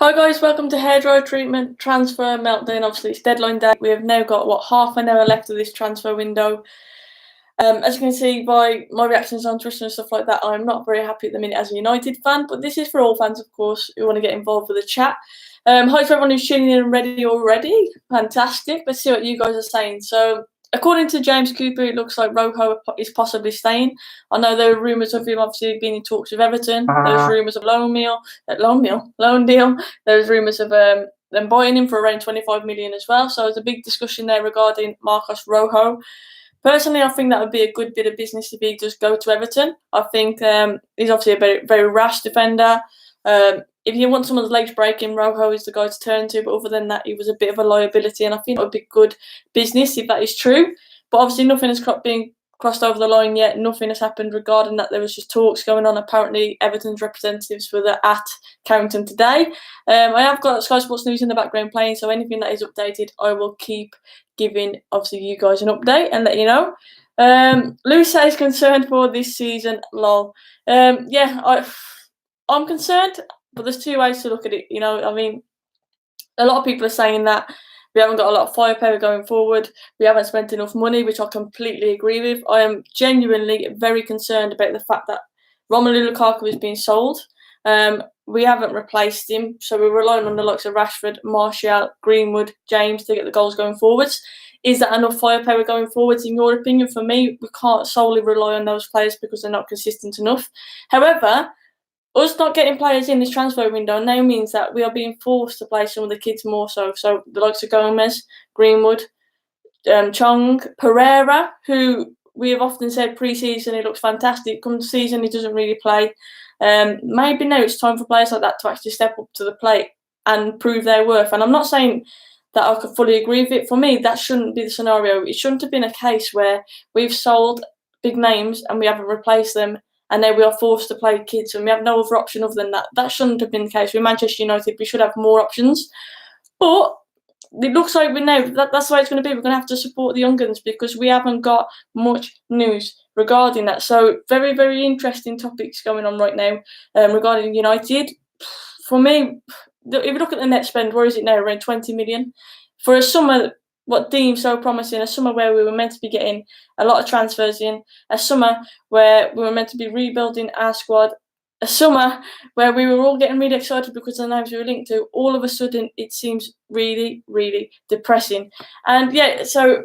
Hi guys, welcome to Hairdryer Treatment Transfer Meltdown. Obviously it's deadline day. We have now got half an hour left of this transfer window. As you can see by my reactions on Twitter and stuff like that, I'm not very happy at the minute as a United fan, but this is for all fans, of course, who want to get involved with the chat. Hi to everyone who's tuning in and ready already. Fantastic. Let's see what you guys are saying. So, according to James Cooper, it looks like Rojo is possibly staying. I know there are rumours of him obviously being in talks with Everton. There's rumours of loan deal. There's rumours of them buying him for around 25 million as well. So there's a big discussion there regarding Marcos Rojo. Personally, I think that would be a good bit of business if he does go to Everton. I think he's obviously a very, very rash defender. If you want someone's legs breaking, Rojo is the guy to turn to. But other than that, he was a bit of a liability, and I think it would be good business if that is true. But obviously, nothing has been crossed over the line yet. Nothing has happened regarding that. There was just talks going on. Apparently, Everton's representatives were at Carrington today. I have got Sky Sports News in the background playing, so anything that is updated, I will keep giving obviously you guys an update and let you know. Luce is concerned for this season. Lol. I'm concerned, but there's two ways to look at it. I mean, a lot of people are saying that we haven't got a lot of firepower going forward. We haven't spent enough money, which I completely agree with. I am genuinely very concerned about the fact that Romelu Lukaku is being sold. We haven't replaced him, so we're relying on the likes of Rashford, Martial, Greenwood, James to get the goals going forwards. Is that enough firepower going forwards, in your opinion? For me, we can't solely rely on those players because they're not consistent enough. However, us not getting players in this transfer window now means that we are being forced to play some of the kids more so. So the likes of Gomez, Greenwood, Chong, Pereira, who we have often said pre-season he looks fantastic. Come season he doesn't really play. Maybe now it's time for players like that to actually step up to the plate and prove their worth. And I'm not saying that I could fully agree with it. For me, that shouldn't be the scenario. It shouldn't have been a case where we've sold big names and we haven't replaced them, and then we are forced to play kids and we have no other option other than that. That shouldn't have been the case. With Manchester United, we should have more options. But it looks like we know that's the way it's going to be. We're going to have to support the young guns because we haven't got much news regarding that. So very, very interesting topics going on right now regarding United. For me, if you look at the net spend, where is it now? Around 20 million. For a summer, what deemed so promising, a summer where we were meant to be getting a lot of transfers in, a summer where we were meant to be rebuilding our squad, a summer where we were all getting really excited because of the names we were linked to, all of a sudden it seems really, really depressing. And so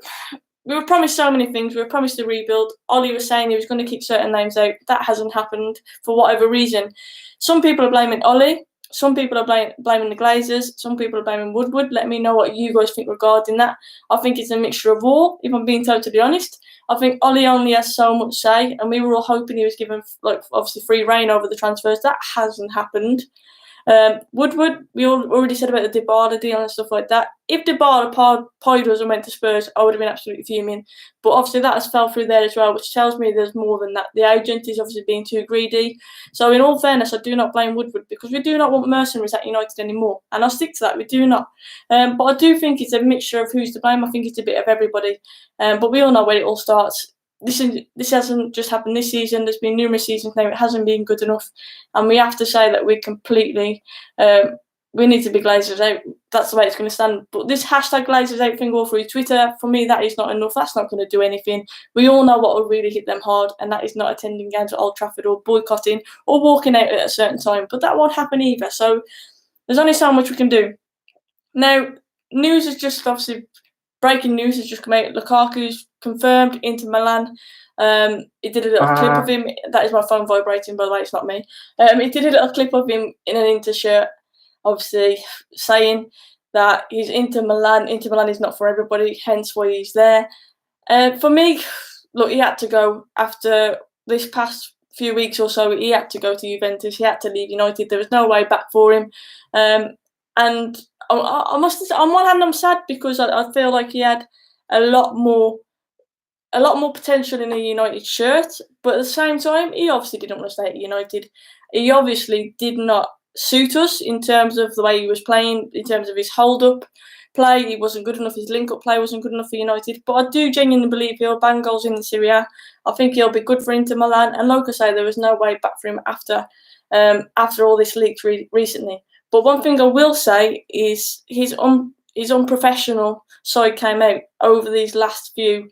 we were promised so many things. We were promised a rebuild. Ollie was saying he was going to keep certain names out. That hasn't happened for whatever reason. Some people are blaming Ollie. Some people are blaming the Glazers. Some people are blaming Woodward. Let me know what you guys think regarding that. I think it's a mixture of all, if I'm being totally honest. I think Ollie only has so much say, and we were all hoping he was given, obviously, free reign over the transfers. That hasn't happened. Woodward, we already said about the Dybala deal and stuff like that. If Dybala pied us and went to Spurs, I would have been absolutely fuming. But obviously that has fell through there as well, which tells me there's more than that. The agent is obviously being too greedy. So in all fairness, I do not blame Woodward because we do not want mercenaries at United anymore. And I'll stick to that, we do not. But I do think it's a mixture of who's to blame. I think it's a bit of everybody. But we all know where it all starts. This hasn't just happened this season. There's been numerous seasons now. It hasn't been good enough, and we have to say that we're completely. We need to be Glazers out. That's the way it's going to stand. But this hashtag Glazers out thing all through Twitter, for me, that is not enough. That's not going to do anything. We all know what will really hit them hard, and that is not attending games at Old Trafford or boycotting or walking out at a certain time. But that won't happen either. So there's only so much we can do. Now, news is just obviously. Breaking news has just come out. Lukaku's confirmed into Milan. He did a little clip of him. That is my phone vibrating, by the way. It's not me. He did a little clip of him in an Inter shirt, obviously saying that he's into Milan. Inter Milan is not for everybody, hence why he's there. For me, look, he had to go after this past few weeks or so. He had to go to Juventus. He had to leave United. There was no way back for him. And I must say, on one hand, I'm sad because I feel like he had a lot more potential in a United shirt. But at the same time, he obviously didn't want to stay at United. He obviously did not suit us in terms of the way he was playing, in terms of his hold-up play. He wasn't good enough. His link-up play wasn't good enough for United. But I do genuinely believe he'll bang goals in the Serie A. I think he'll be good for Inter Milan. And like I say, there was no way back for him after all this leaked recently. But one thing I will say is his unprofessional side came out over these last few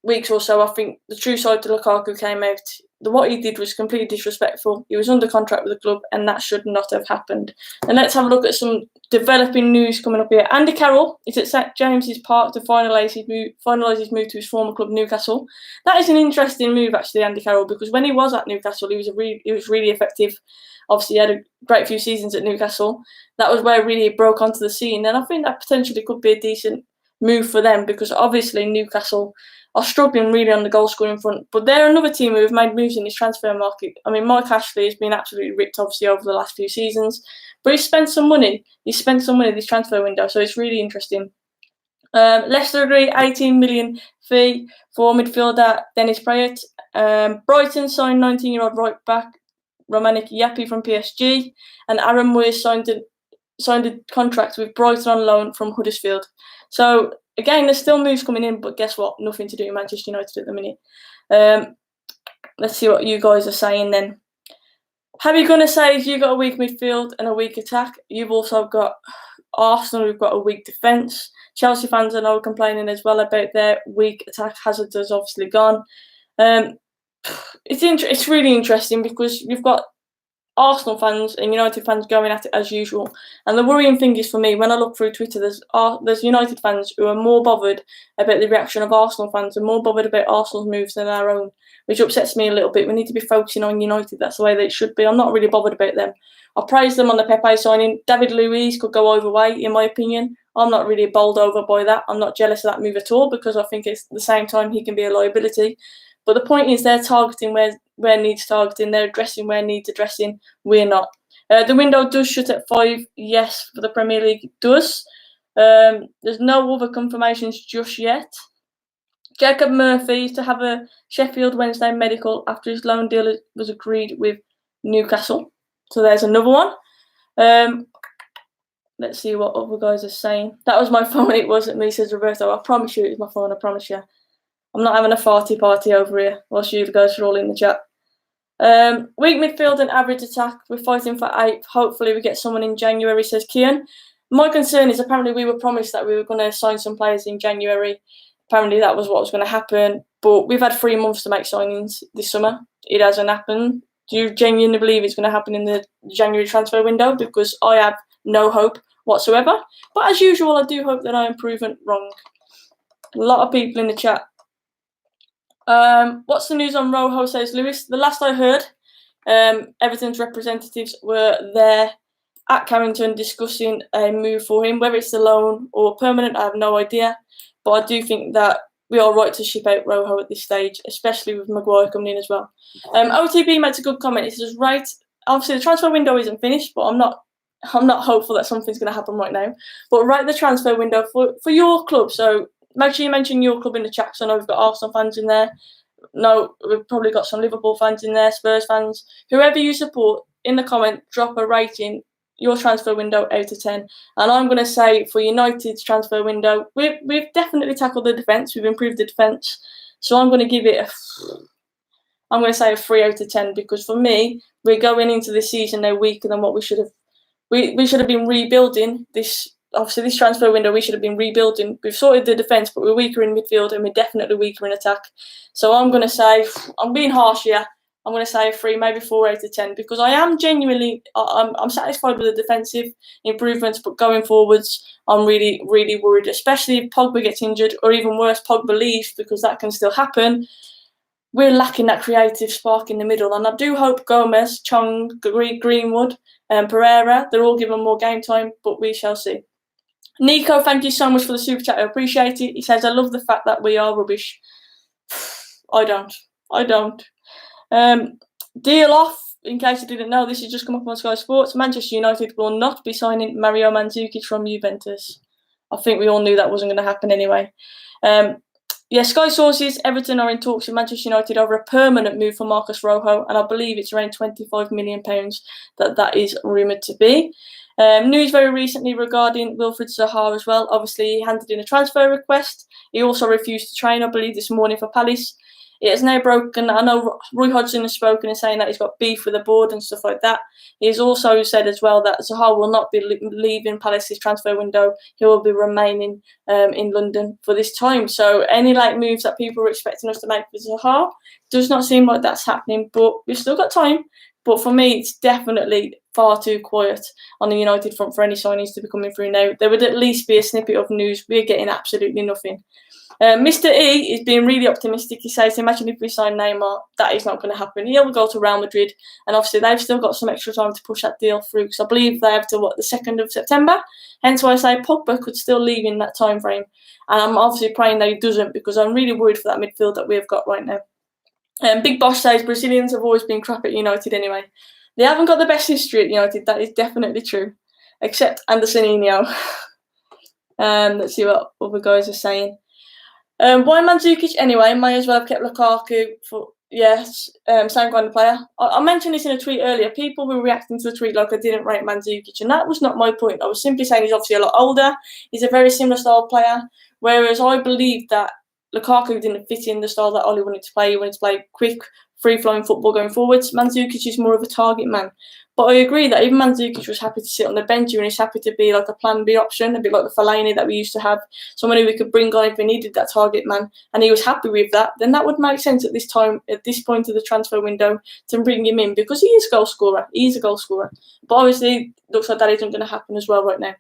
weeks or so. I think the true side to Lukaku came out. What he did was completely disrespectful. He was under contract with the club, and that should not have happened. And let's have a look at some developing news coming up here. Andy Carroll is at St James's Park to finalise his move to his former club, Newcastle. That is an interesting move, actually, Andy Carroll, because when he was at Newcastle, he was really effective. Obviously, he had a great few seasons at Newcastle. That was where really he broke onto the scene, and I think that potentially could be a decent move for them, because obviously Newcastle are struggling really on the goal scoring front, but they're another team who have made moves in this transfer market. I mean, Mike Ashley has been absolutely ripped, obviously, over the last few seasons, but he's spent some money. This transfer window, so it's really interesting. Leicester agree 18 million fee for midfielder Dennis Praet. Brighton signed 19-year-old right back Romanik Yapi from PSG, and Aaron Moyes signed a contract with Brighton on loan from Huddersfield. So again, there's still moves coming in, but guess what? Nothing to do with Manchester United at the minute. Let's see what you guys are saying then. Harry Gunner says you've got a weak midfield and a weak attack. You've also got Arsenal who've got a weak defence. Chelsea fans are now complaining as well about their weak attack. Hazard has obviously gone. It's really interesting because you've got Arsenal fans and United fans going at it as usual. And the worrying thing is for me, when I look through Twitter, there's United fans who are more bothered about the reaction of Arsenal fans and more bothered about Arsenal's moves than our own, which upsets me a little bit. We need to be focusing on United. That's the way they should be. I'm not really bothered about them. I praise them on the Pepe signing. David Luiz could go over way, in my opinion. I'm not really bowled over by that. I'm not jealous of that move at all, because I think it's at the same time he can be a liability. But the point is they're targeting where needs targeting. They're addressing where needs addressing. We're not. The window does shut at 5. Yes, for the Premier League, it does. There's no other confirmations just yet. Jacob Murphy is to have a Sheffield Wednesday medical after his loan deal was agreed with Newcastle. So there's another one. Let's see what other guys are saying. That was my phone. It wasn't me, says Roberto. I promise you it was my phone. I promise you. I'm not having a farty party over here whilst you guys are all in the chat. Weak midfield and average attack. We're fighting for 8th. Hopefully we get someone in January, says Kian. My concern is apparently we were promised that we were going to sign some players in January. Apparently that was what was going to happen. But we've had 3 months to make signings this summer. It hasn't happened. Do you genuinely believe it's going to happen in the January transfer window? Because I have no hope whatsoever. But as usual, I do hope that I am proven wrong. A lot of people in the chat. What's the news on Rojo, says Lewis? The last I heard, Everton's representatives were there at Carrington discussing a move for him. Whether it's the loan or permanent, I have no idea. But I do think that we are right to ship out Rojo at this stage, especially with Maguire coming in as well. OTB makes a good comment. He says, right, obviously the transfer window isn't finished, but I'm not hopeful that something's going to happen right now. But right the transfer window for your club. So make sure you mention your club in the chat, because I know we've got Arsenal fans in there. No, we've probably got some Liverpool fans in there, Spurs fans. Whoever you support, in the comment, drop a rating, your transfer window out of 10. And I'm going to say for United's transfer window, we've definitely tackled the defence. We've improved the defence. So I'm going to give it a 3 out of 10, because for me, we're going into the season now weaker than what we should have. We should have been rebuilding this. Obviously, this transfer window, we should have been rebuilding. We've sorted the defence, but we're weaker in midfield and we're definitely weaker in attack. So I'm going to say, I'm being harsh here, I'm going to say a 3, maybe 4 out of 10, because I am genuinely, I'm satisfied with the defensive improvements, but going forwards, I'm really, really worried, especially if Pogba gets injured, or even worse, Pogba leaves, because that can still happen. We're lacking that creative spark in the middle, and I do hope Gomez, Chong, Greenwood, and Pereira, they're all given more game time, but we shall see. Nico, thank you so much for the super chat. I appreciate it. He says, I love the fact that we are rubbish. I don't. Deal off, in case you didn't know, this has just come up on Sky Sports. Manchester United will not be signing Mario Mandzukic from Juventus. I think we all knew that wasn't going to happen anyway. Sky sources, Everton are in talks with Manchester United over a permanent move for Marcus Rojo, and I believe it's around £25 million that is rumoured to be. News very recently regarding Wilfried Zaha as well. Obviously, he handed in a transfer request. He also refused to train, I believe, this morning for Palace. It has now broken. I know Roy Hodgson has spoken and saying that he's got beef with the board and stuff like that. He has also said as well that Zaha will not be leaving Palace's transfer window. He will be remaining in London for this time. So any moves that people were expecting us to make with Zaha does not seem like that's happening. But we've still got time. But for me, it's definitely far too quiet on the United front for any signings to be coming through now. There would at least be a snippet of news. We're getting absolutely nothing. Mr. E is being really optimistic. He says, imagine if we sign Neymar, that is not going to happen. He'll go to Real Madrid, and obviously they've still got some extra time to push that deal through, because I believe they have till, the 2nd of September. Hence why I say Pogba could still leave in that time frame. And I'm obviously praying that he doesn't, because I'm really worried for that midfield that we've got right now. Big Boss says Brazilians have always been crap at United anyway. They haven't got the best history at United, that is definitely true. Except Andersonino. Let's see what other guys are saying. Why Mandzukic anyway? May as well have kept Lukaku for, same kind of player. I mentioned this in a tweet earlier. People were reacting to the tweet like I didn't rate Mandzukic, and that was not my point. I was simply saying he's obviously a lot older. He's a very similar style player, whereas I believe that Lukaku didn't fit in the style that Oli wanted to play. He wanted to play quick, free-flowing football going forwards. Mandzukic is more of a target man. But I agree that even Mandzukic was happy to sit on the bench, and he's happy to be like a plan B option, a bit like the Fellaini that we used to have, someone who we could bring on if we needed that target man, and he was happy with that. Then that would make sense at this time, at this point of the transfer window, to bring him in, because he is a goal scorer. He's a goal scorer. But obviously, looks like that isn't going to happen as well right now.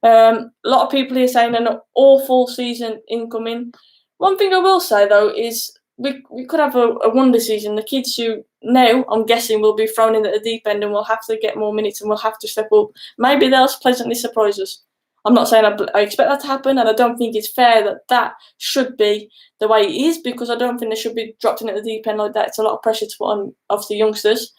A lot of people here saying an awful season incoming. One thing I will say though is we could have a wonder season. The kids who now, I'm guessing, will be thrown in at the deep end and will have to get more minutes and will have to step up. Maybe they'll pleasantly surprise us. I'm not saying I expect that to happen, and I don't think it's fair that should be the way it is, because I don't think they should be dropped in at the deep end like that. It's a lot of pressure to put on, obviously, youngsters.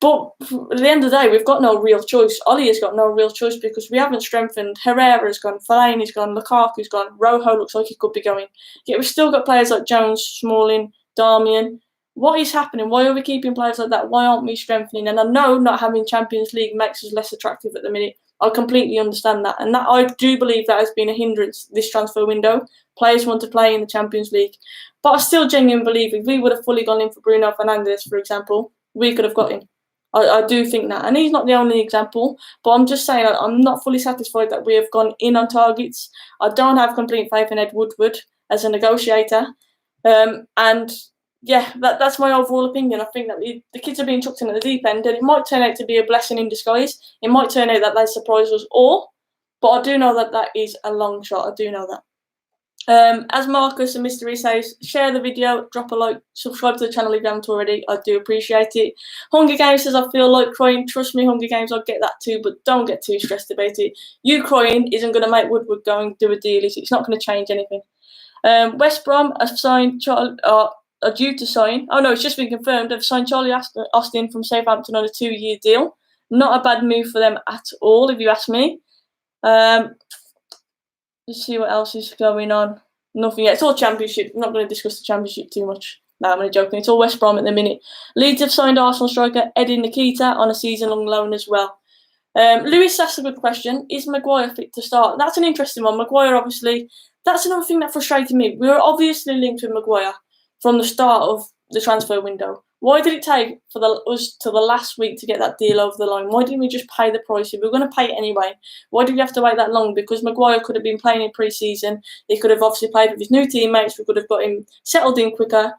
But at the end of the day, we've got no real choice. Oli has got no real choice because we haven't strengthened. Herrera's gone, Fellaini's gone, Lukaku's gone, Rojo looks like he could be going. Yet we've still got players like Jones, Smalling, Darmian. What is happening? Why are we keeping players like that? Why aren't we strengthening? And I know not having Champions League makes us less attractive at the minute. I completely understand that. And that I do believe that has been a hindrance this transfer window. Players want to play in the Champions League. But I still genuinely believe if we would have fully gone in for Bruno Fernandes, for example, we could have got him. I do think that. And he's not the only example, but I'm just saying I'm not fully satisfied that we have gone in on targets. I don't have complete faith in Ed Woodward as a negotiator. And yeah, that's my overall opinion. I think that the kids are being chucked in at the deep end, and it might turn out to be a blessing in disguise. It might turn out that they surprise us all, but I do know that is a long shot. I do know that. As Marcus and Mystery says, share the video, drop a like, subscribe to the channel if you haven't already. I do appreciate it. Hunger Games says, I feel like crying. Trust me, Hunger Games, I'll get that too, but don't get too stressed about it. You crying isn't going to make Woodward go and do a deal. It's not going to change anything. West Brom have signed are due to sign. Oh no, it's just been confirmed. They've signed Charlie Austin from Southampton on a 2-year deal. Not a bad move for them at all, if you ask me. Let's see what else is going on. Nothing yet. It's all Championship. I'm not going to discuss the Championship too much. No, I'm only joking. It's all West Brom at the minute. Leeds have signed Arsenal striker Eddie Nikita on a season-long loan as well. Lewis asked a good question. Is Maguire fit to start? That's an interesting one. Maguire, obviously, that's another thing that frustrated me. We were obviously linked with Maguire from the start of the transfer window. Why did it take us till the last week to get that deal over the line? Why didn't we just pay the price? If we were going to pay it anyway, why did we have to wait that long? Because Maguire could have been playing in pre-season. He could have obviously played with his new teammates. We could have got him settled in quicker.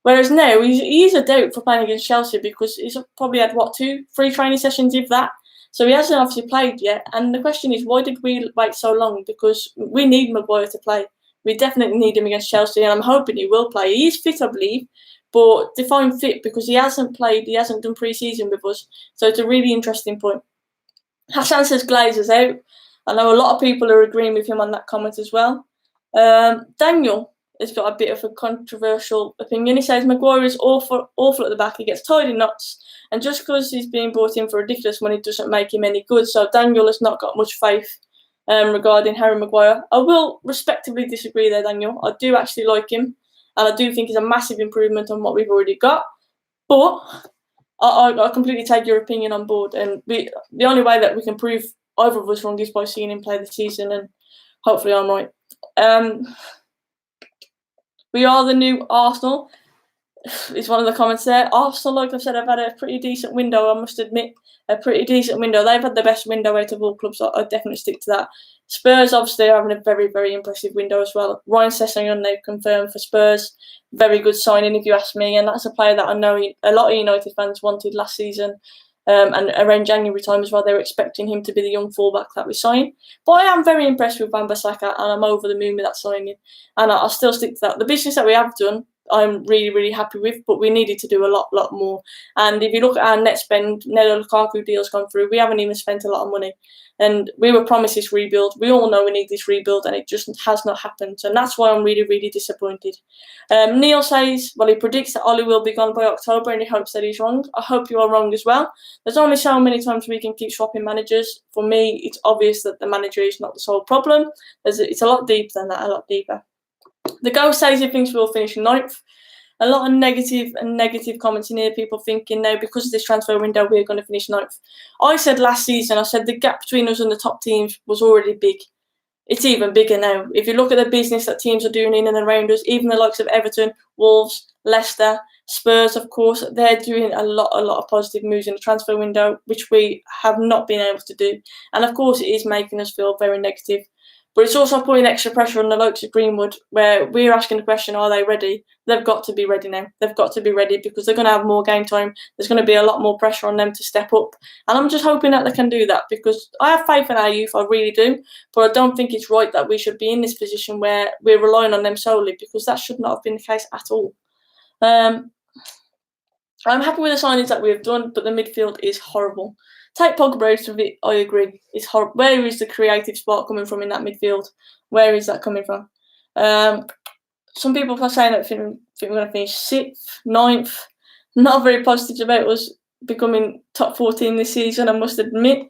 Whereas now, he's a doubt for playing against Chelsea because he's probably had, 2-3 training sessions, if that. So he hasn't obviously played yet. And the question is, why did we wait so long? Because we need Maguire to play. We definitely need him against Chelsea, and I'm hoping he will play. He is fit, I believe. But define fit because he hasn't played, he hasn't done pre-season with us. So it's a really interesting point. Hassan says Glazer's out. I know a lot of people are agreeing with him on that comment as well. Daniel has got a bit of a controversial opinion. He says Maguire is awful at the back. He gets tied in knots. And just because he's being brought in for ridiculous money doesn't make him any good. So Daniel has not got much faith regarding Harry Maguire. I will respectively disagree there, Daniel. I do actually like him. And I do think it's a massive improvement on what we've already got. But I completely take your opinion on board. And the only way that we can prove either of us wrong is by seeing him play the season. And hopefully I'm right. We are the new Arsenal. is one of the comments there. Arsenal, like I've said, have had a pretty decent window, I must admit. A pretty decent window. They've had the best window out of all clubs, so I'd definitely stick to that. Spurs, obviously, are having a very, very impressive window as well. Ryan Sessegnon, they've confirmed for Spurs. Very good signing, if you ask me. And that's a player that I know a lot of United fans wanted last season. And around January time as well, they were expecting him to be the young fullback that we signed. But I am very impressed with Wan-Bissaka, and I'm over the moon with that signing. And I'll still stick to that. The business that we have done, I'm really, really happy with, but we needed to do a lot more. And if you look at our net spend, Nelo Lukaku deal's gone through, we haven't even spent a lot of money. And we were promised this rebuild. We all know we need this rebuild, and it just has not happened. And that's why I'm really, really disappointed. Neil says, well, he predicts that Ollie will be gone by October, and he hopes that he's wrong. I hope you are wrong as well. There's only so many times we can keep swapping managers. For me, it's obvious that the manager is not the sole problem. It's a lot deeper than that, a lot deeper. The Ghost says he thinks we'll finish ninth. A lot of negative comments in here, people thinking now because of this transfer window we're going to finish ninth. I said last season, I said the gap between us and the top teams was already big. It's even bigger now. If you look at the business that teams are doing in and around us, even the likes of Everton, Wolves, Leicester, Spurs, of course, they're doing a lot of positive moves in the transfer window, which we have not been able to do. And of course, it is making us feel very negative. But it's also putting extra pressure on the likes of Greenwood, where we're asking the question, are they ready? They've got to be ready now. They've got to be ready because they're going to have more game time. There's going to be a lot more pressure on them to step up. And I'm just hoping that they can do that because I have faith in our youth, I really do. But I don't think it's right that we should be in this position where we're relying on them solely because that should not have been the case at all. I'm happy with the signings that we've done, but the midfield is horrible. Take Pogba out of it, I agree. It's horrible. Where is the creative spark coming from in that midfield? Where is that coming from? Some people are saying that think we're going to finish 6th, 9th. Not very positive about us becoming top 14 this season, I must admit.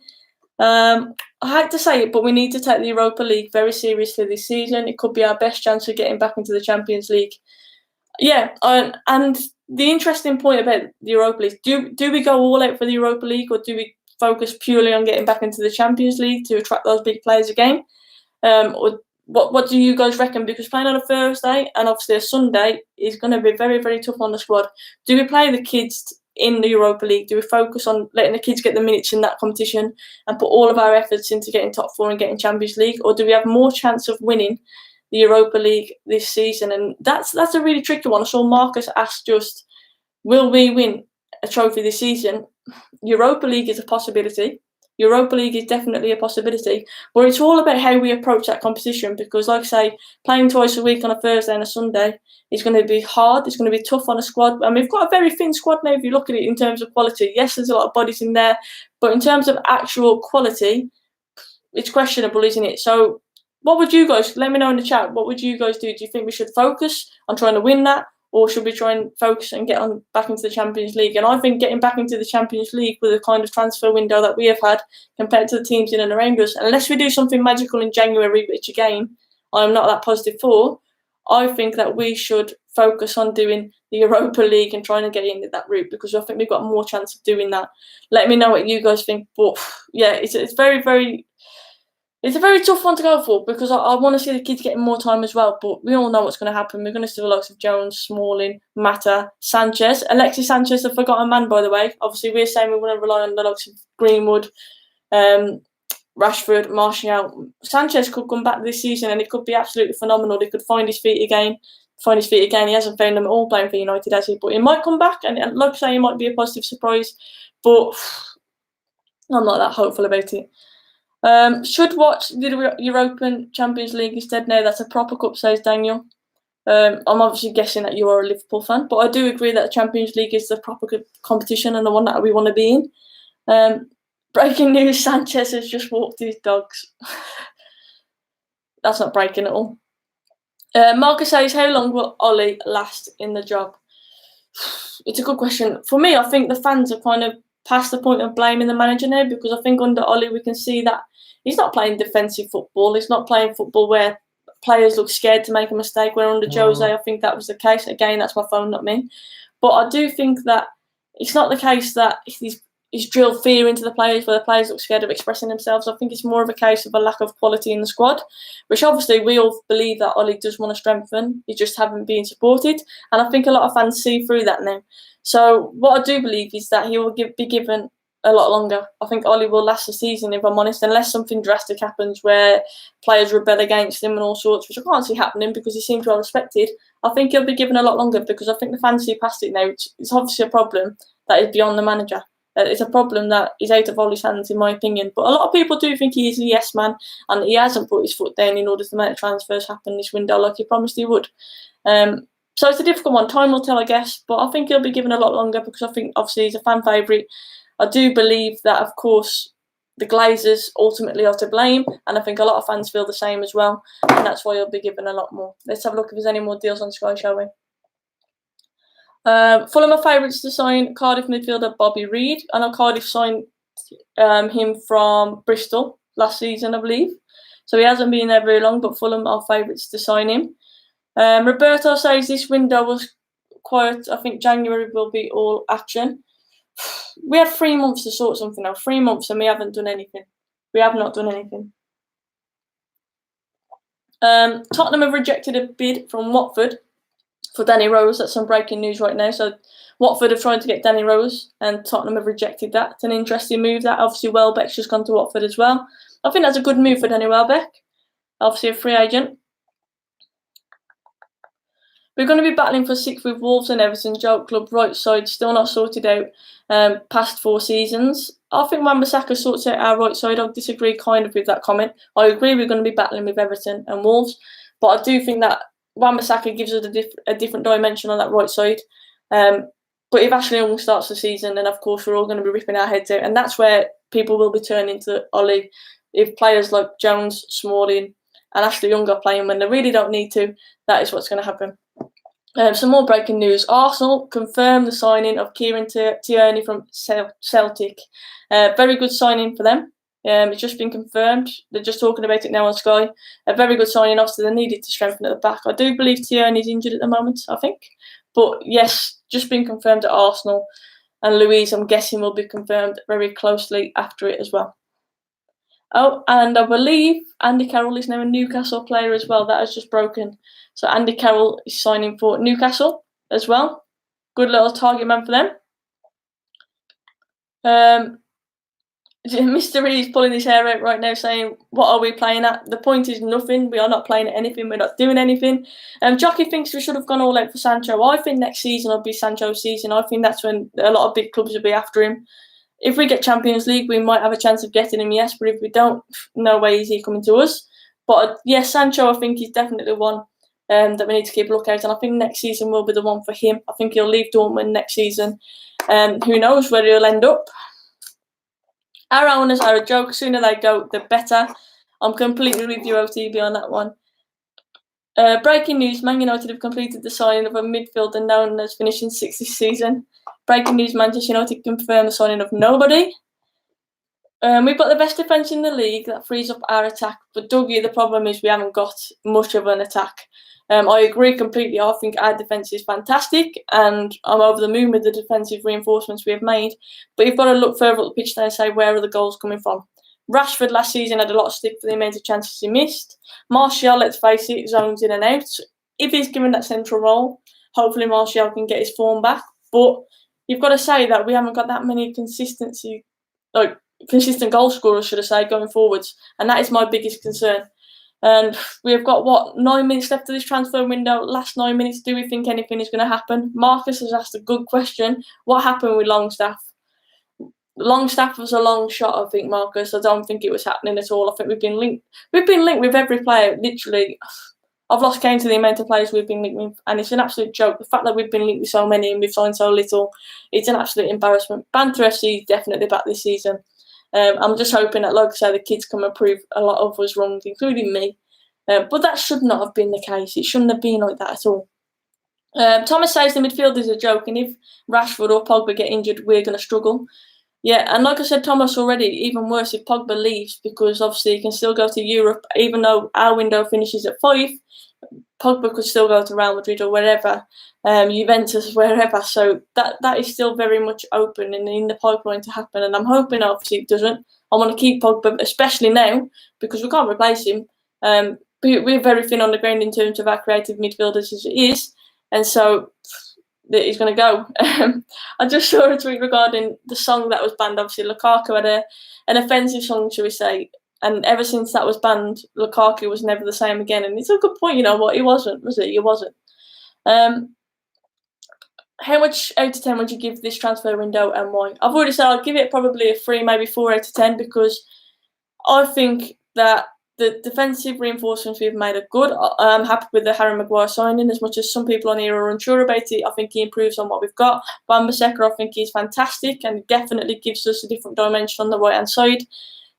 I hate to say it, but we need to take the Europa League very seriously this season. It could be our best chance of getting back into the Champions League. Yeah, and the interesting point about the Europa League, do we go all out for the Europa League or do we focus purely on getting back into the Champions League to attract those big players again? Or what do you guys reckon? Because playing on a Thursday and obviously a Sunday is going to be very, very tough on the squad. Do we play the kids in the Europa League? Do we focus on letting the kids get the minutes in that competition and put all of our efforts into getting top 4 and getting Champions League? Or do we have more chance of winning the Europa League this season? And that's a really tricky one. I saw Marcus ask just, will we win a trophy this season? Europa League is a possibility. Europa League is definitely a possibility. But it's all about how we approach that competition because, like I say, playing twice a week on a Thursday and a Sunday is going to be hard. It's going to be tough on a squad. And we've got a very thin squad now if you look at it in terms of quality. Yes, there's a lot of bodies in there. But in terms of actual quality, it's questionable, isn't it? So what would you guys, let me know in the chat, what would you guys do? Do you think we should focus on trying to win that? Or should we try and focus and get on back into the Champions League? And I think getting back into the Champions League with the kind of transfer window that we have had compared to the teams in and around us, unless we do something magical in January, which again, I'm not that positive for, I think that we should focus on doing the Europa League and trying to get into that route because I think we've got more chance of doing that. Let me know what you guys think. But yeah, it's very, very... It's a very tough one to go for because I want to see the kids getting more time as well, but we all know what's going to happen. We're going to see the likes of Jones, Smalling, Mata, Sanchez. Alexis Sanchez, the forgotten man, by the way. Obviously, we're saying we want to rely on the likes of Greenwood, Rashford, Martial. Sanchez could come back this season and it could be absolutely phenomenal. He could find his feet again. He hasn't found them all playing for United, has he? But he might come back and like I say, he might be a positive surprise, but I'm not that hopeful about it. Should watch the European Champions League instead now. That's a proper cup, says Daniel. I'm obviously guessing that you are a Liverpool fan, but I do agree that the Champions League is the proper competition and the one that we want to be in. Breaking news, Sanchez has just walked his dogs. That's not breaking at all. Marcus says, how long will Ollie last in the job? It's a good question. For me, I think the fans are kind of past the point of blaming the manager now because I think under Ollie we can see that he's not playing defensive football. He's not playing football where players look scared to make a mistake, where under Jose I think that was the case. Again, that's my phone, not me. But I do think that it's not the case that he's he's drilled fear into the players where the players look scared of expressing themselves. I think it's more of a case of a lack of quality in the squad, which obviously we all believe that Ollie does want to strengthen. He just haven't been supported. And I think a lot of fans see through that now. So what I do believe is that he will be given a lot longer. I think Ollie will last the season, if I'm honest, unless something drastic happens where players rebel against him and all sorts, which I can't see happening because he seems well respected. I think he'll be given a lot longer because I think the fans see past it now. It's obviously a problem that is beyond the manager. It's a problem that is out of Ollie's hands, in my opinion. But a lot of people do think he is a yes man, and he hasn't put his foot down in order to make the transfers happen this window like he promised he would. So it's a difficult one. Time will tell, I guess. But I think he'll be given a lot longer because I think, obviously, he's a fan favourite. I do believe that, of course, the Glazers ultimately are to blame, and I think a lot of fans feel the same as well, and that's why he'll be given a lot more. Let's have a look if there's any more deals on Sky, shall we? Fulham are favourites to sign Cardiff midfielder Bobby Reid. I know Cardiff signed him from Bristol last season, I believe. So he hasn't been there very long, but Fulham are favourites to sign him. Roberto says this window was quiet. I think January will be all action. We had 3 months to sort something out. 3 months and we haven't done anything. We have not done anything. Tottenham have rejected a bid from Watford for Danny Rose. That's some breaking news right now. So Watford have tried to get Danny Rose and Tottenham have rejected that. It's an interesting move that. Obviously Welbeck's just gone to Watford as well. I think that's a good move for Danny Welbeck. Obviously a free agent. We're going to be battling for 6th with Wolves and Everton. Joke club right side still not sorted out past 4 seasons. I think Wan-Bissaka sorts out our right side. I disagree kind of with that comment. I agree we're going to be battling with Everton and Wolves, but I do think that Wan-Bissaka gives us a different dimension on that right side. But if Ashley Young starts the season, then of course we're all going to be ripping our heads out, and that's where people will be turning to Ollie. If players like Jones, Smalling and Ashley Young are playing when they really don't need to, that is what's going to happen. Some more breaking news. Arsenal confirmed the signing of Kieran Tierney from Celtic. Very good signing for them. It's just been confirmed. They're just talking about it now on Sky. A very good signing. Obviously, they needed to strengthen at the back. I do believe Tierney's injured at the moment, I think. But yes, just been confirmed at Arsenal. And Louise, I'm guessing, will be confirmed very closely after it as well. Oh, and I believe Andy Carroll is now a Newcastle player as well. That has just broken. So Andy Carroll is signing for Newcastle as well. Good little target man for them. Mr. Reed is pulling his hair out right now saying, what are we playing at? The point is nothing. We are not playing at anything. We're not doing anything. Jockey thinks we should have gone all out for Sancho. I think next season will be Sancho's season. I think that's when a lot of big clubs will be after him. If we get Champions League, we might have a chance of getting him, yes. But if we don't, no way is he coming to us. But yes, Sancho, I think, is definitely one that we need to keep a lookout. And I think next season will be the one for him. I think he'll leave Dortmund next season. Who knows where he'll end up. Our owners are a joke. The sooner they go, the better. I'm completely with you, OTB, on that one. Breaking news, Man United have completed the signing of a midfielder known as finishing 6th this season. Breaking news, Manchester United confirmed the signing of nobody. We've got the best defence in the league. That frees up our attack. But Dougie, the problem is we haven't got much of an attack. I agree completely. I think our defence is fantastic and I'm over the moon with the defensive reinforcements we have made. But you've got to look further up the pitch now and say, where are the goals coming from? Rashford last season had a lot of stick for the amount of chances he missed. Martial, let's face it, zones in and out. If he's given that central role, hopefully Martial can get his form back. But you've got to say that we haven't got that many consistent goal scorers, should I say, going forwards. And that is my biggest concern. And we've got, 9 minutes left of this transfer window. Last 9 minutes, do we think anything is going to happen? Marcus has asked a good question. What happened with Longstaff? Longstaff was a long shot, I think, Marcus. I don't think it was happening at all. I think we've been linked. We've been linked with every player, literally. I've lost count to the amount of players we've been linked with, and it's an absolute joke. The fact that we've been linked with so many and we've signed so little, it's an absolute embarrassment. Banter FC is definitely back this season. I'm just hoping that, like I say, the kids can prove a lot of us wrong, including me. But that should not have been the case. It shouldn't have been like that at all. Thomas says the midfield is a joke, and if Rashford or Pogba get injured, we're going to struggle. Yeah, and like I said, Thomas, already, even worse if Pogba leaves, because obviously he can still go to Europe, even though our window finishes at 5. Pogba could still go to Real Madrid or wherever, Juventus, wherever. So that is still very much open and in the pipeline to happen. And I'm hoping, obviously, it doesn't. I want to keep Pogba, especially now, because we can't replace him. We're very thin on the ground in terms of our creative midfielders as it is. And so he's going to go. I just saw a tweet regarding the song that was banned. Obviously, Lukaku had an offensive song, shall we say, and ever since that was banned, Lukaku was never the same again. And it's a good point, you know what? He wasn't, was it? He wasn't. How much out of 10 would you give this transfer window and why? I've already said I'd give it probably a 3, maybe 4 out of 10 because I think that the defensive reinforcements we've made are good. I'm happy with the Harry Maguire signing. As much as some people on here are unsure about it, I think he improves on what we've got. Wan-Bissaka, I think he's fantastic and definitely gives us a different dimension on the right-hand side.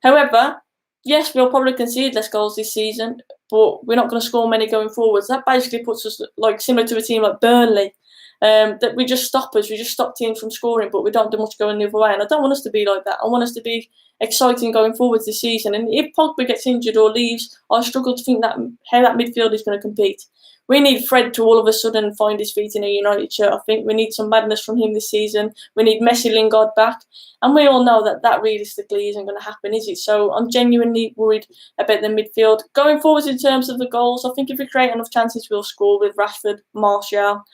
However, yes, we'll probably concede less goals this season, but we're not going to score many going forwards. That basically puts us like similar to a team like Burnley. That we just stop teams from scoring, but we don't do much going the other way. And I don't want us to be like that. I want us to be exciting going forwards this season. And if Pogba gets injured or leaves, I struggle to think that how that midfield is going to compete. We need Fred to all of a sudden find his feet in a United shirt. I think we need some madness from him this season. We need Messi, Lingard back. And we all know that realistically isn't going to happen, is it? So I'm genuinely worried about the midfield. Going forwards in terms of the goals, I think if we create enough chances, we'll score with Rashford, Martial,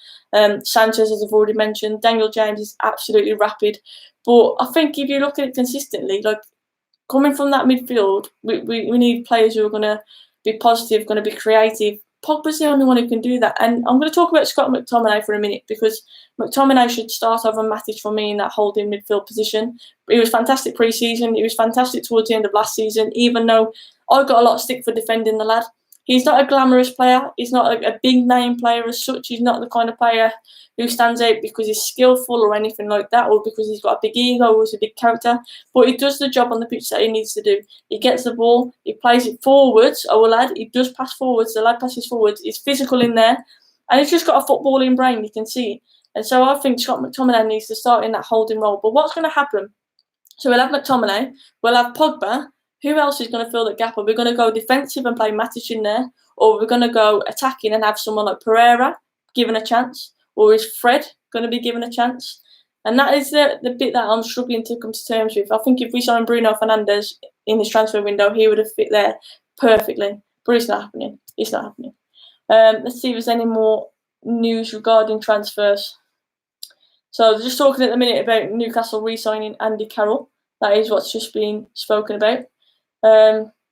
Sanchez, as I've already mentioned. Daniel James is absolutely rapid. But I think if you look at it consistently, like coming from that midfield, we need players who are going to be positive, going to be creative. Pogba's the only one who can do that. And I'm going to talk about Scott McTominay for a minute because McTominay should start over Matic for me in that holding midfield position. He was fantastic pre-season. He was fantastic towards the end of last season, even though I got a lot of stick for defending the lad. He's not a glamorous player. He's not a big name player as such. He's not the kind of player who stands out because he's skillful or anything like that, or because he's got a big ego or he's a big character. But he does the job on the pitch that he needs to do. He gets the ball, he plays it forwards. Our lad, he does pass forwards. The lad passes forwards. He's physical in there, and he's just got a footballing brain. You can see it. And so I think Scott McTominay needs to start in that holding role. But what's going to happen? So we'll have McTominay, we'll have Pogba. Who else is going to fill that gap? Are we going to go defensive and play Matic in there? Or are we going to go attacking and have someone like Pereira given a chance? Or is Fred going to be given a chance? And that is the bit that I'm struggling to come to terms with. I think if we signed Bruno Fernandes in this transfer window, he would have fit there perfectly. But it's not happening. It's not happening. Let's see if there's any more news regarding transfers. So just talking at the minute about Newcastle re-signing Andy Carroll. That is what's just been spoken about.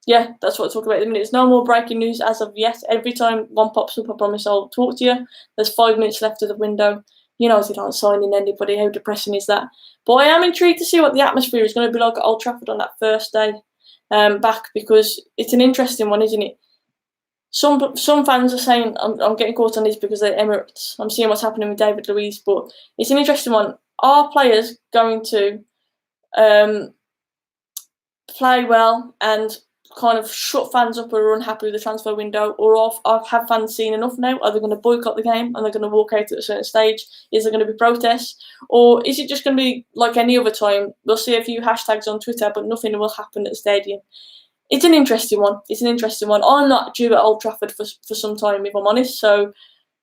Yeah, that's what I'll talk about at the minute. There's no more breaking news as of yet. Every time one pops up, I promise I'll talk to you. There's 5 minutes left of the window. You know, if you don't sign in anybody, how depressing is that? But I am intrigued to see what the atmosphere is going to be like at Old Trafford on that first day back, because it's an interesting one, isn't it? Some fans are saying, I'm getting caught on this because they're Emirates. I'm seeing what's happening with David Luiz, but it's an interesting one. Are players going to play well and kind of shut fans up who are unhappy with the transfer window, or have fans seen enough now? Are they going to boycott the game and they're going to walk out at a certain stage? Is there going to be protests? Or is it just going to be like any other time? We'll see a few hashtags on Twitter, but nothing will happen at the stadium. It's an interesting one. It's an interesting one. I'm not due at Old Trafford for some time, if I'm honest. So,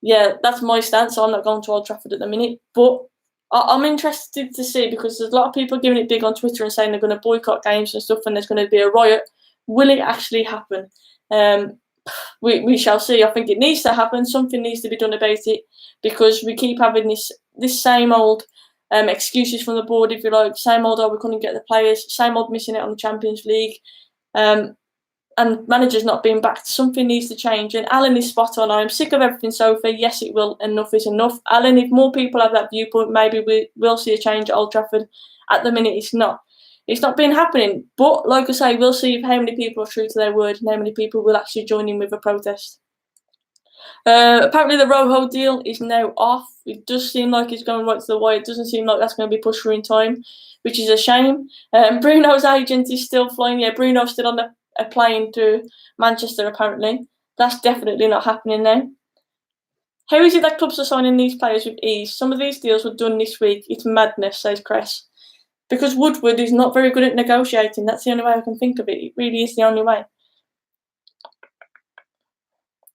yeah, that's my stance. I'm not going to Old Trafford at the minute. But I'm interested to see, because there's a lot of people giving it big on Twitter and saying they're going to boycott games and stuff and there's going to be a riot. Will it actually happen? We shall see. I think it needs to happen. Something needs to be done about it, because we keep having this same old excuses from the board, if you like. Same old, we couldn't get the players. Same old missing out on the Champions League. And managers not being backed. Something needs to change. And Alan is spot on. I'm sick of everything so far. Yes, it will. Enough is enough. Alan, if more people have that viewpoint, maybe we will see a change at Old Trafford. At the minute, it's not. It's not been happening. But, like I say, we'll see how many people are true to their word and how many people will actually join in with a protest. Apparently, the Rojo deal is now off. It does seem like it's going right to the wire. It doesn't seem like that's going to be pushed through in time, which is a shame. Bruno's agent is still flying. Yeah, Bruno's still on a plane to Manchester, apparently. That's definitely not happening now. How is it that clubs are signing these players with ease? Some of these deals were done this week. It's madness, says Cress. Because Woodward is not very good at negotiating. That's the only way I can think of it. It really is the only way.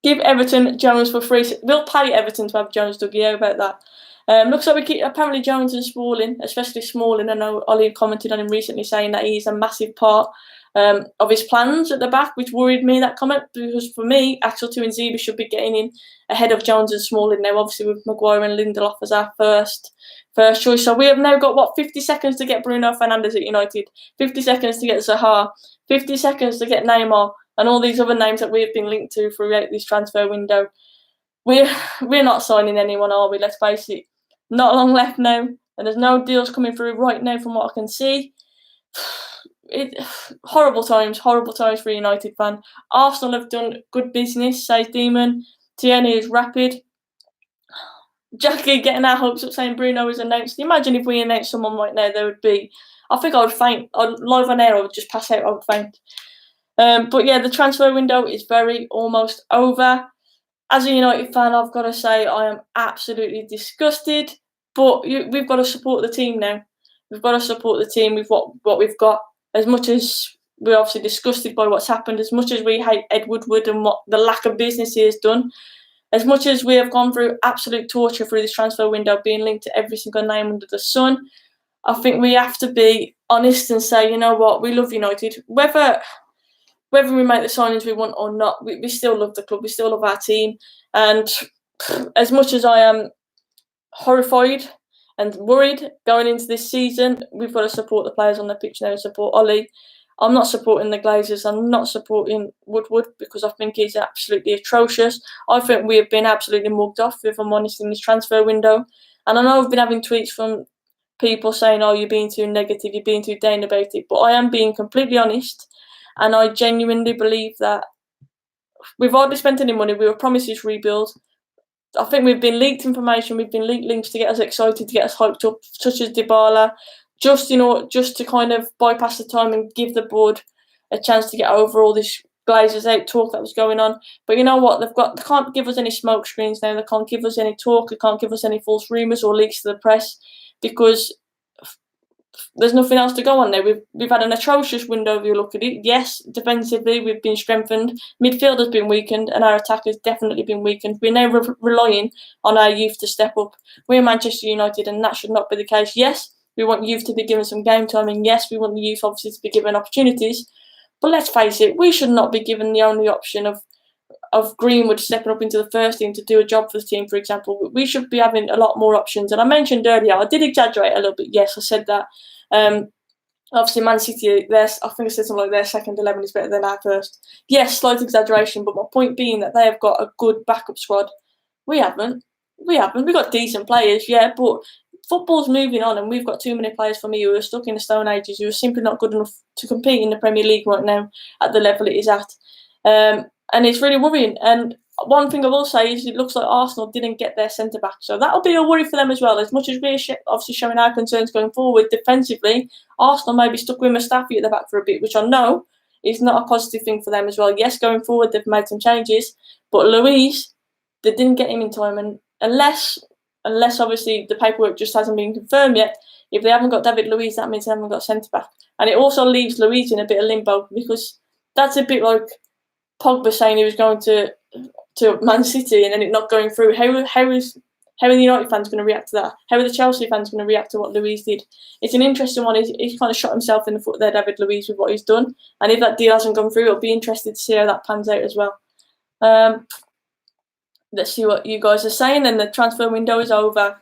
Give Everton Jones for free. We'll pay Everton to have Jones, Dougie. How about that? Looks like we keep apparently Jones and Smalling, especially Smalling. I know Ollie commented on him recently saying that he's a massive part of his plans at the back, which worried me, that comment, because for me, Axel Tuanzebe should be getting in ahead of Jones and Smalling now, obviously with Maguire and Lindelof as our first choice. So we have now got, 50 seconds to get Bruno Fernandes at United, 50 seconds to get Zaha, 50 seconds to get Neymar, and all these other names that we have been linked to throughout this transfer window. We're not signing anyone, are we? Let's face it. Not long left now, and there's no deals coming through right now from what I can see. Horrible times for a United fan. Arsenal have done good business, says Demon. Tierney is rapid. Jackie getting our hopes up, saying Bruno is announced. Imagine if we announced someone right now, there would be, I think I would faint. Live on air, I would just pass out, I would faint. But yeah, the transfer window is almost over. As a United fan, I've got to say I am absolutely disgusted. But we've got to support the team now. We've got to support the team with what we've got. As much as we're obviously disgusted by what's happened, as much as we hate Ed Woodward and what the lack of business he has done, as much as we have gone through absolute torture through this transfer window, being linked to every single name under the sun, I think we have to be honest and say, you know what, we love United. Whether we make the signings we want or not, we still love the club, we still love our team. And as much as I am horrified and worried going into this season, we've got to support the players on the pitch now, support Ollie. I'm not supporting the Glazers, I'm not supporting Woodward because I think he's absolutely atrocious. I think we have been absolutely mugged off, if I'm honest, in this transfer window. And I know I've been having tweets from people saying, oh, you're being too negative, you're being too down about it, but I am being completely honest, and I genuinely believe that we've hardly spent any money. We were promised this rebuild. I think we've been leaked information, we've been leaked links to get us excited, to get us hyped up, such as Dybala, just to kind of bypass the time and give the board a chance to get over all this Glazers out talk that was going on. But you know what? They can't give us any smoke screens now. They can't give us any talk. They can't give us any false rumours or leaks to the press, because there's nothing else to go on there. We've had an atrocious window if you look at it. Yes, defensively we've been strengthened. Midfield has been weakened, and our attack has definitely been weakened. We're now relying on our youth to step up. We're Manchester United, and that should not be the case. Yes, we want youth to be given some game time, and yes, we want the youth obviously to be given opportunities. But let's face it, we should not be given the only option of Greenwood stepping up into the first team to do a job for the team, for example. We should be having a lot more options. And I mentioned earlier, I did exaggerate a little bit. Yes, I said that. Obviously, Man City, I think I said something like their second 11 is better than our first. Yes, slight exaggeration, but my point being that they have got a good backup squad. We haven't. We've got decent players, yeah, but football's moving on, and we've got too many players for me who are stuck in the Stone Ages, who are simply not good enough to compete in the Premier League right now at the level it is at. And it's really worrying. And one thing I will say is it looks like Arsenal didn't get their centre-back. So that'll be a worry for them as well. As much as we're obviously showing our concerns going forward defensively, Arsenal may be stuck with Mustafi at the back for a bit, which I know is not a positive thing for them as well. Yes, going forward, they've made some changes. But Luiz, they didn't get him in time. And unless obviously the paperwork just hasn't been confirmed yet, if they haven't got David Luiz, that means they haven't got centre-back. And it also leaves Luiz in a bit of limbo, because that's a bit like Pogba saying he was going to Man City and then it not going through. How are the United fans going to react to that? How are the Chelsea fans going to react to what Luiz did? It's an interesting one. He's kind of shot himself in the foot there, David Luiz, with what he's done. And if that deal hasn't gone through, it'll be interesting to see how that pans out as well. Let's see what you guys are saying. And the transfer window is over.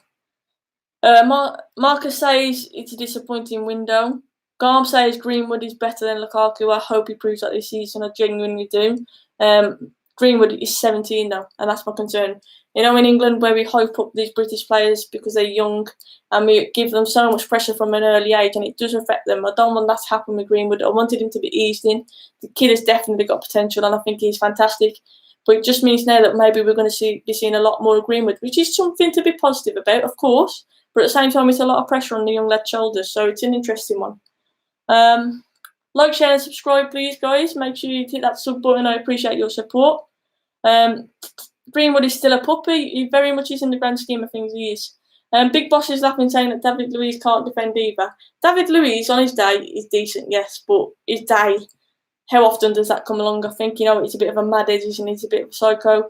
Marcus says it's a disappointing window. Garm says Greenwood is better than Lukaku. I hope he proves that this season. I genuinely do. Greenwood is 17 now, and that's my concern. You know, in England, where we hype up these British players because they're young and we give them so much pressure from an early age, and it does affect them. I don't want that to happen with Greenwood. I wanted him to be eased in. The kid has definitely got potential, and I think he's fantastic. But it just means now that maybe we're going to be seeing a lot more of Greenwood, which is something to be positive about, of course. But at the same time, it's a lot of pressure on the young lad's shoulders, so it's an interesting one. Like, share and subscribe, please, guys. Make sure you hit that sub button. I appreciate your support. Greenwood is still a puppy. He very much is in the grand scheme of things. He is. Big Boss is laughing, saying that David Luiz can't defend either. David Luiz on his day is decent, yes, but his day, how often does that come along? I think, he's a bit of a mad edge, and he's a bit of a psycho.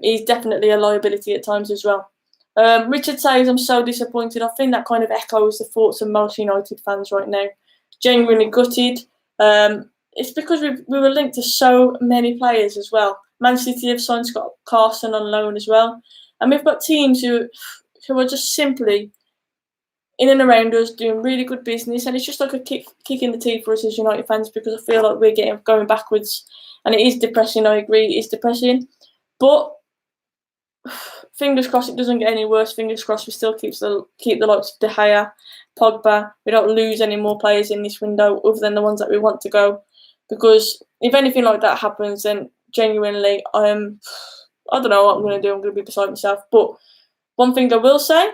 He's definitely a liability at times as well. Richard says, I'm so disappointed. I think that kind of echoes the thoughts of most United fans right now. Genuinely gutted. It's because we were linked to so many players as well. Man City have signed Scott Carson on loan as well. And we've got teams who are just simply in and around us doing really good business. And it's just like a kick in the teeth for us as United fans, because I feel like we're going backwards. And it is depressing, I agree, it is depressing. But fingers crossed it doesn't get any worse. Fingers crossed we still keep the likes of De Gea, Pogba. We don't lose any more players in this window other than the ones that we want to go. Because if anything like that happens, then genuinely, I don't know what I'm going to do. I'm going to be beside myself. But one thing I will say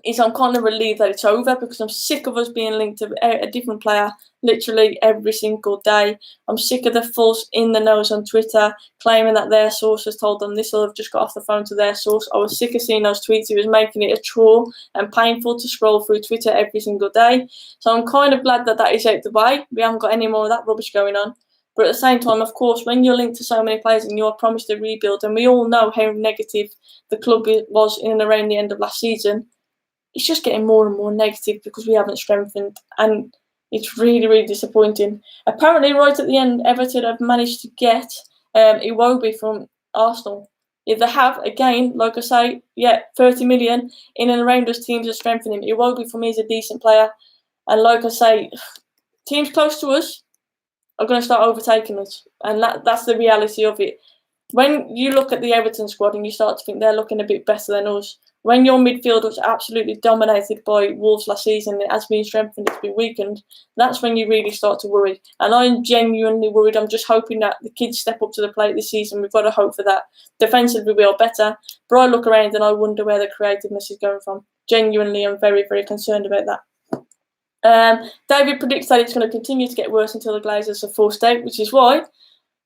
is I'm kind of relieved that it's over, because I'm sick of us being linked to a different player literally every single day. I'm sick of the false in the nose on Twitter claiming that their source has told them this, or have just got off the phone to their source. I was sick of seeing those tweets. It was making it a chore and painful to scroll through Twitter every single day. So I'm kind of glad that is out the way. We haven't got any more of that rubbish going on. But at the same time, of course, when you're linked to so many players and you're promised a rebuild, and we all know how negative the club was in and around the end of last season, it's just getting more and more negative because we haven't strengthened, and it's really, really disappointing. Apparently, right at the end, Everton have managed to get Iwobi from Arsenal. If they have, again, like I say, 30 million in and around us, teams are strengthening. Iwobi for me is a decent player, and like I say, teams close to us are going to start overtaking us, and that's the reality of it. When you look at the Everton squad and you start to think they're looking a bit better than us, when your midfield was absolutely dominated by Wolves last season, it has been strengthened, it's been weakened, that's when you really start to worry. And I'm genuinely worried. I'm just hoping that the kids step up to the plate this season. We've got to hope for that. Defensively, we are better. But I look around and I wonder where the creativeness is going from. Genuinely, I'm very, very concerned about that. David predicts that it's going to continue to get worse until the Glazers are forced out, which is why,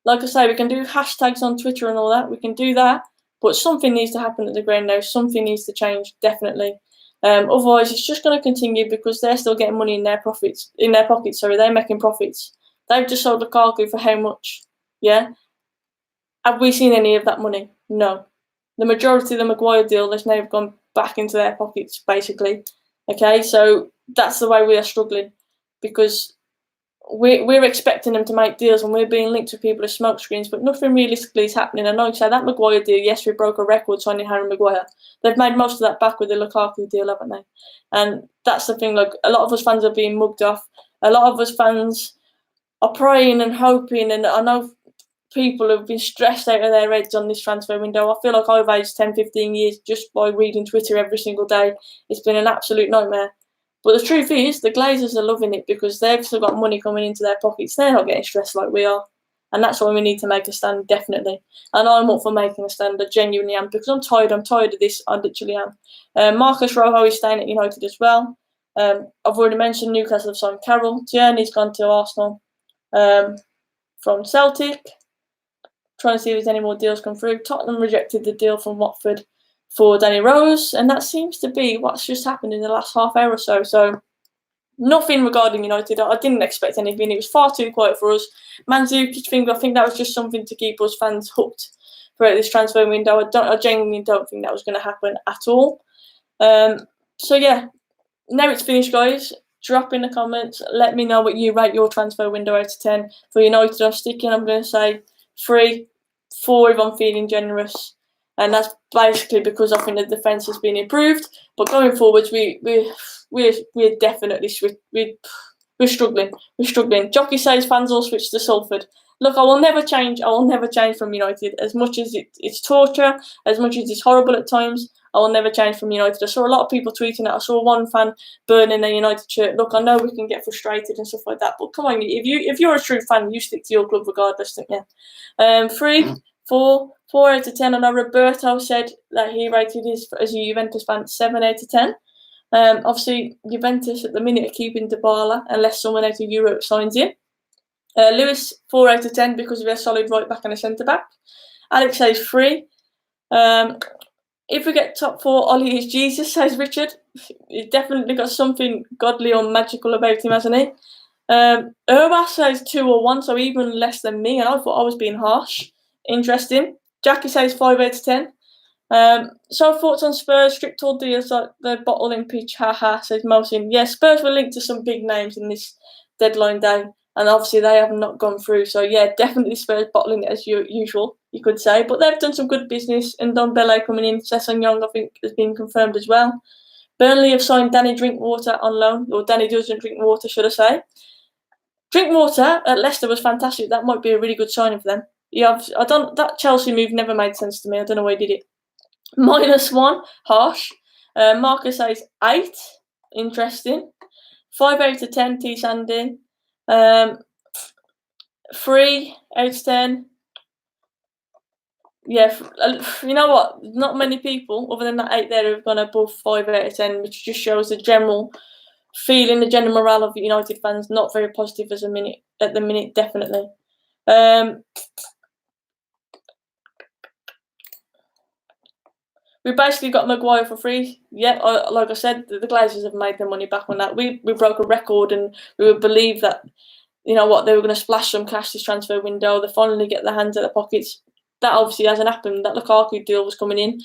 like I say, we can do hashtags on Twitter and all that. We can do that. But something needs to happen at the ground now. Something needs to change, definitely. Otherwise, it's just going to continue, because they're still getting money in their pockets. They're making profits. They've just sold Lukaku for how much? Yeah. Have we seen any of that money? No. The majority of the Maguire deal has now gone back into their pockets, basically. Okay, so that's the way we are struggling, because we're expecting them to make deals, and we're being linked to people as smokescreens, but nothing realistically is happening. And like I said, that Maguire deal, yes, we broke a record signing Harry Maguire. They've made most of that back with the Lukaku deal, haven't they? And that's the thing. Like, a lot of us fans are being mugged off. A lot of us fans are praying and hoping, and I know people have been stressed out of their heads on this transfer window. I feel like I've aged 10, 15 years just by reading Twitter every single day. It's been an absolute nightmare. But the truth is, the Glazers are loving it, because they've still got money coming into their pockets. They're not getting stressed like we are. And that's why we need to make a stand, definitely. And I'm up for making a stand. I genuinely am, because I'm tired. I'm tired of this. I literally am. Marcus Rojo is staying at United as well. I've already mentioned Newcastle have signed Carroll. Tierney's gone to Arsenal from Celtic. Trying to see if there's any more deals come through. Tottenham rejected the deal from Watford for Danny Rose, and that seems to be what's just happened in the last half hour or so. So nothing regarding United. I didn't expect anything. It was far too quiet for us. Mandzukic thing, I think that was just something to keep us fans hooked throughout this transfer window. I genuinely don't think that was going to happen at all. So yeah, now it's finished, guys. Drop in the comments. Let me know what you rate your transfer window out of 10. For United, I'm going to say 3, 4 if I'm feeling generous. And that's basically because I think the defence has been improved. But going forwards, we're definitely we're struggling. We're struggling. Jockey says fans all switch to Salford. Look, I will never change. I will never change from United. As much as it's torture, as much as it's horrible at times, I will never change from United. I saw a lot of people tweeting that. I saw one fan burning a United shirt. Look, I know we can get frustrated and stuff like that, but come on, if you're a true fan, you stick to your club regardless, don't you? 3, 4 out of 10. I know Roberto said that he rated his as a Juventus fan 7 out of 10. Obviously, Juventus at the minute are keeping Dybala unless someone out of Europe signs him. Lewis 4 out of 10 because of their solid right back and a centre back. Alex says 3. If we get top 4, Ollie is Jesus, says Richard. He's definitely got something godly or magical about him, hasn't he? Urba says 2 or 1, so even less than me, and I thought I was being harsh. Interesting. Jackie says 5 out of 10. So thoughts on Spurs, strict all deals like the bottling pitch, haha, says Mosin. Yeah, Spurs were linked to some big names in this deadline day, and obviously they have not gone through. So yeah, definitely Spurs bottling it as usual, you could say. But they've done some good business, and Don Bele coming in, Sesson Young I think has been confirmed as well. Burnley have signed Danny Drinkwater on loan, or Danny doesn't drink water, should I say. Drinkwater at Leicester was fantastic. That might be a really good signing for them. Yeah, that Chelsea move never made sense to me. I don't know why he did it. -1, harsh. Marcus says 8, interesting. 5 out of 10, T Sandy. 3 out of 10. Yeah, you know what? Not many people, other than that 8 there, have gone above 5 out of 10, which just shows the general feeling, the general morale of United fans not very positive at the minute, definitely. We basically got Maguire for free. Yeah, like I said, the Glazers have made their money back on that. We broke a record, and we would believe that, you know what, they were going to splash some cash this transfer window. They finally get their hands at the pockets. That obviously hasn't happened. That Lukaku deal was coming in,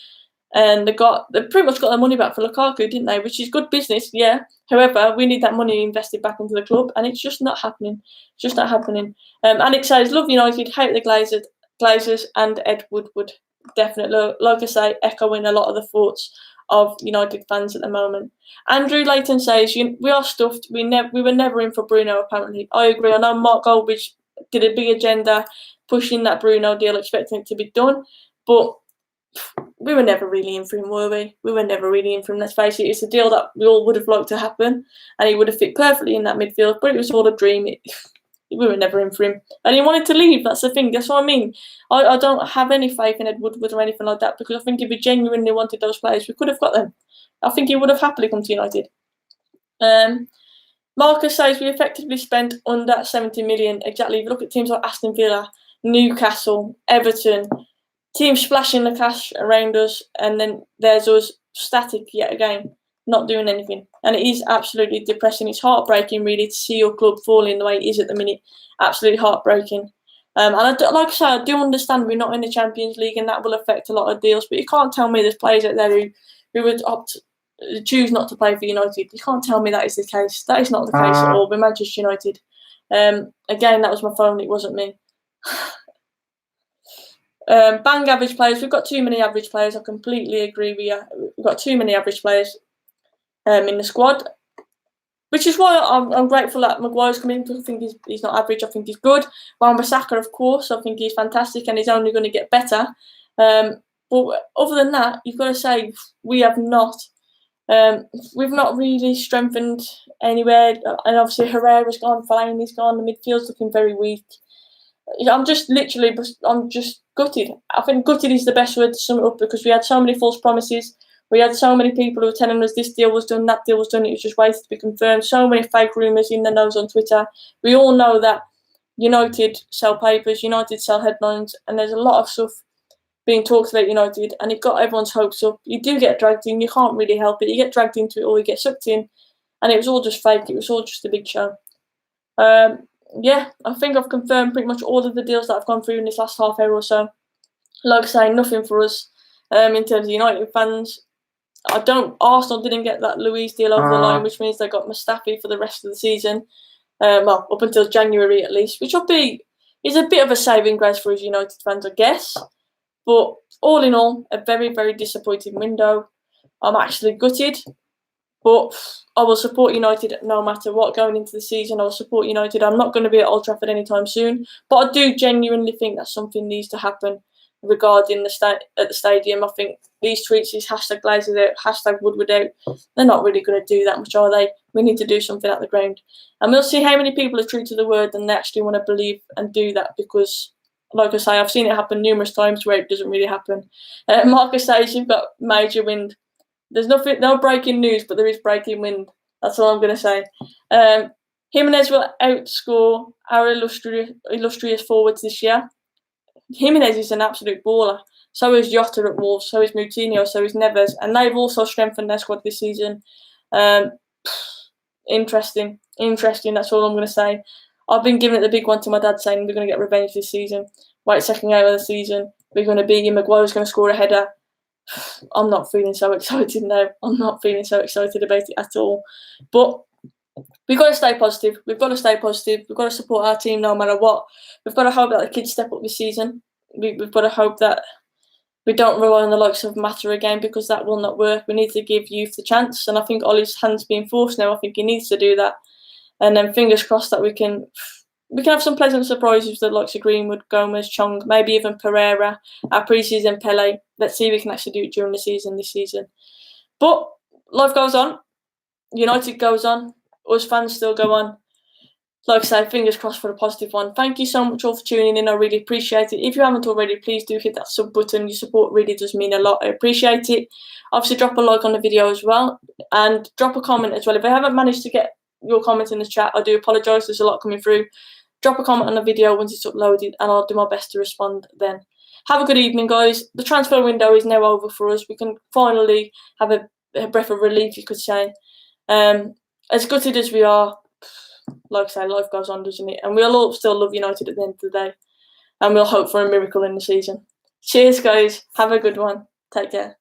and they pretty much got their money back for Lukaku, didn't they? Which is good business, yeah. However, we need that money invested back into the club, and it's just not happening. It's just not happening. Alex says, love United, hate the Glazers and Ed Woodward. Definitely, like I say, echoing a lot of the thoughts of United fans at the moment. Andrew Layton says, we are stuffed. We were never in for Bruno, apparently. I agree. I know Mark Goldbridge did a big agenda pushing that Bruno deal, expecting it to be done, but we were never really in for him, were we? We were never really in for him, let's face it. It's a deal that we all would have liked to happen, and he would have fit perfectly in that midfield, but it was all a dream. We were never in for him. And he wanted to leave, that's the thing. That's what I mean. I don't have any faith in Ed Woodward or anything like that, because I think if we genuinely wanted those players, we could have got them. I think he would have happily come to United. Marcus says we effectively spent under 70 million. Exactly. If you look at teams like Aston Villa, Newcastle, Everton, teams splashing the cash around us, and then there's us static yet again, not doing anything. And it is absolutely depressing. It's heartbreaking, really, to see your club falling the way it is at the minute. Absolutely heartbreaking. And like I say, I do understand we're not in the Champions League, and that will affect a lot of deals. But you can't tell me there's players out there who would choose not to play for United. You can't tell me that is the case. That is not the case at all. We're Manchester United. Again, that was my phone. It wasn't me. Bang average players. We've got too many average players. I completely agree with you. We've got too many average players in the squad, which is why I'm grateful that Maguire's coming in. I think he's not average. I think he's good. Wan-Bissaka, of course, I think he's fantastic, and he's only going to get better. But other than that, you've got to say we've not really strengthened anywhere. And obviously Herrera's gone, Fellaini's gone. The midfield's looking very weak. I'm just gutted. I think gutted is the best word to sum it up, because we had so many false promises. We had so many people who were telling us this deal was done, that deal was done, it was just waiting to be confirmed. So many fake rumours in the nose on Twitter. We all know that United sell papers, United sell headlines, and there's a lot of stuff being talked about United, and it got everyone's hopes up. You do get dragged in, you can't really help it. You get dragged into it, or you get sucked in, and it was all just fake. It was all just a big show. Yeah, I think I've confirmed pretty much all of the deals that I've gone through in this last half hour or so. Like I say, nothing for us in terms of United fans. Arsenal didn't get that Luiz deal over the line, which means they got Mustafi for the rest of the season. Well, up until January at least, which is a bit of a saving grace for us United fans, I guess. But all in all, a very, very disappointing window. I'm actually gutted, but I will support United no matter what going into the season. I will support United. I'm not going to be at Old Trafford anytime soon, but I do genuinely think that something needs to happen regarding at the stadium. I think these tweets, these hashtag Glazers out, hashtag Woodward out, they're not really going to do that much, are they? We need to do something at the ground. And we'll see how many people are true to the word and they actually want to believe and do that, because, like I say, I've seen it happen numerous times where it doesn't really happen. Marcus says you've got major wind. There's no breaking news, but there is breaking wind. That's all I'm going to say. Jimenez will outscore our illustrious forwards this year. Jimenez is an absolute baller. So is Jota at Wolves. So is Moutinho. So is Neves. And they've also strengthened their squad this season. Interesting. interesting. That's all I'm going to say. I've been giving it the big one to my dad, saying we're going to get revenge this seaon. Wait, second game of the season, we're going to beat him. Maguire's going to score a header. I'm not feeling so excited now. I'm not feeling so excited about it at all. But we've got to stay positive. We've got to stay positive. We've got to support our team no matter what. We've got to hope that the kids step up this season. We've got to hope that we don't rely on the likes of Mata again, because that will not work. We need to give youth the chance, and I think Ollie's hand's being forced now. I think he needs to do that, and then fingers crossed that we can have some pleasant surprises with the likes of Greenwood, Gomez, Chong, maybe even Pereira, our pre-season Pele. Let's see if we can actually do it during the season this season. But life goes on. United goes on. Us fans still go on. Like I say, fingers crossed for a positive one. Thank you so much all for tuning in. I really appreciate it. If you haven't already, please do hit that sub button. Your support really does mean a lot. I appreciate it. Obviously, drop a like on the video as well, and drop a comment as well. If I haven't managed to get your comment in the chat, I do apologise. There's a lot coming through. Drop a comment on the video once it's uploaded, and I'll do my best to respond then. Have a good evening, guys. The transfer window is now over for us. We can finally have a breath of relief, you could say. As gutted as we are, like I say, life goes on, doesn't it? And we'll all still love United at the end of the day. And we'll hope for a miracle in the season. Cheers, guys. Have a good one. Take care.